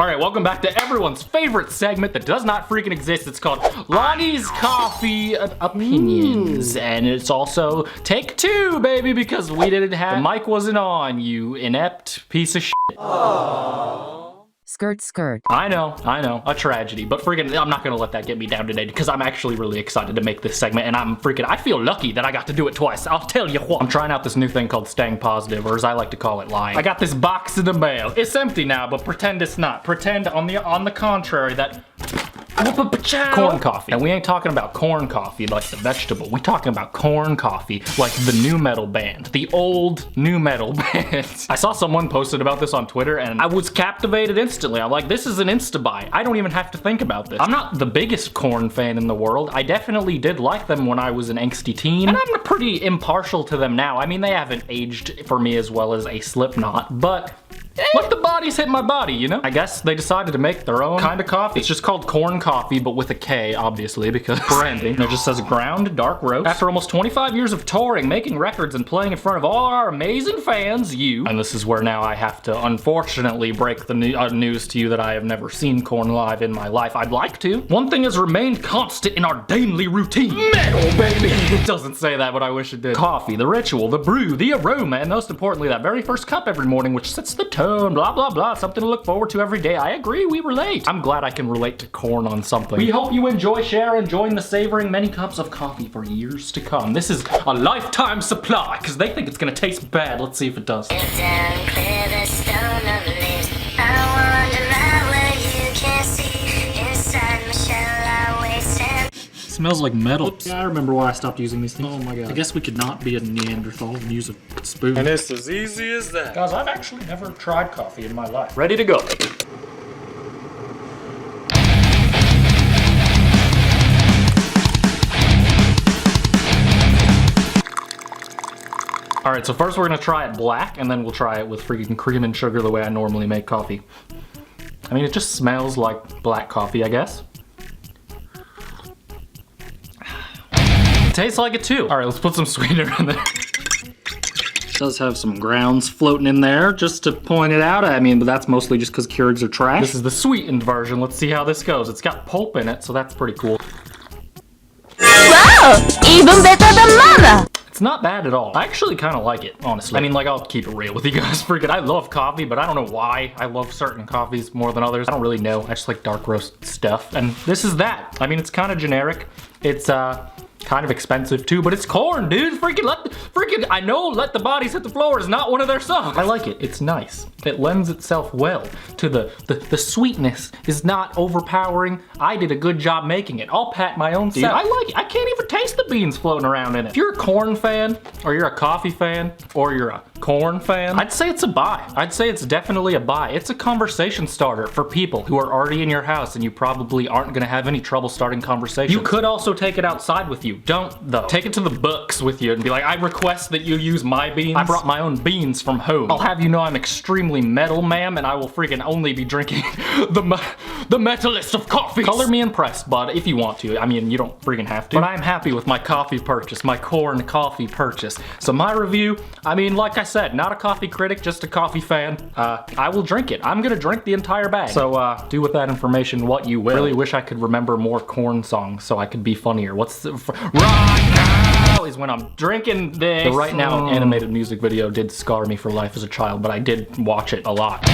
Alright, welcome back to everyone's favorite segment that does not freaking exist. It's called Lonnie's Coffee Opinions. And it's also take two, baby, because we didn't have, the mic wasn't on, you inept piece of shit. Aww. Skirt, skirt. I know, a tragedy, but freaking, I'm not gonna let that get me down today because I'm actually really excited to make this segment and I feel lucky that I got to do it twice. I'll tell you what. I'm trying out this new thing called staying positive, or as I like to call it, lying. I got this box in the mail. It's empty now, but pretend it's not. Pretend on the contrary that corn coffee. And we ain't talking about corn coffee like the vegetable. We talking about corn coffee like the new metal band. The old new metal band. I saw someone posted about this on Twitter and I was captivated instantly. I'm like, this is an insta-buy. I don't even have to think about this. I'm not the biggest Korn fan in the world. I definitely did like them when I was an angsty teen. And I'm pretty impartial to them now. I mean, they haven't aged for me as well as a Slipknot, but let the bodies hit my body, you know? I guess they decided to make their own kind of coffee. It's just called Korn Coffee, but with a K, obviously, because branding. And it just says ground dark roast. After almost 25 years of touring, making records, and playing in front of all our amazing fans, you. And this is where now I have to, unfortunately, break the news to you that I have never seen Korn live in my life. I'd like to. One thing has remained constant in our daily routine. Metal, baby! It doesn't say that, but I wish it did. Coffee, the ritual, the brew, the aroma, and most importantly, that very first cup every morning, which sets the tone. Blah, blah, blah. Something to look forward to every day. I agree, we relate. I'm glad I can relate to Korn on something. We hope you enjoy, share, and join the savoring many cups of coffee for years to come. This is a lifetime supply, because they think it's gonna taste bad. Let's see if it does. Smells like metal. Oops. Yeah, I remember why I stopped using these things. Oh my god. I guess we could not be a Neanderthal and use a spoon. And it's as easy as that. Guys, I've actually never tried coffee in my life. Ready to go. Alright, so first we're gonna try it black, and then we'll try it with freaking cream and sugar the way I normally make coffee. I mean, it just smells like black coffee, I guess. Tastes like it too. All right, let's put some sweetener in there. It does have some grounds floating in there, just to point it out. I mean, but that's mostly just because Keurigs are trash. This is the sweetened version. Let's see how this goes. It's got pulp in it, so that's pretty cool. Wow, even better than mama. It's not bad at all. I actually kind of like it, honestly. I mean, like, I'll keep it real with you guys. Freaking, I love coffee, but I don't know why I love certain coffees more than others. I don't really know. I just like dark roast stuff, and this is that. I mean, it's kind of generic. It's, kind of expensive too, but it's Korn, dude. I know Let the Bodies Hit the Floor is not one of their songs. I like it. It's nice. It lends itself well to the sweetness is not overpowering. I did a good job making it. I'll pat my own self. I like it. I can't even taste the beans floating around in it. If you're a Korn fan, or you're a coffee fan, or you're a Korn fan, I'd say it's a buy. I'd say it's definitely a buy. It's a conversation starter for people who are already in your house and you probably aren't gonna have any trouble starting conversations. You could also take it outside with you. Don't though. Take it to the books with you and be like, I request that you use my beans. I brought my own beans from home. I'll have you know I'm extremely metal, ma'am, and I will freaking only be drinking the metalist of coffee. Color me impressed, bud, if you want to. I mean, you don't freaking have to. But I'm happy with my coffee purchase, my Korn Coffee purchase. So my review, I mean, like I said, not a coffee critic, just a coffee fan. I will drink it. I'm gonna drink the entire bag. So do with that information what you will. Really wish I could remember more Korn songs so I could be funnier. What's the right now is when I'm drinking this. The Right Now animated music video did scar me for life as a child, but I did watch it a lot.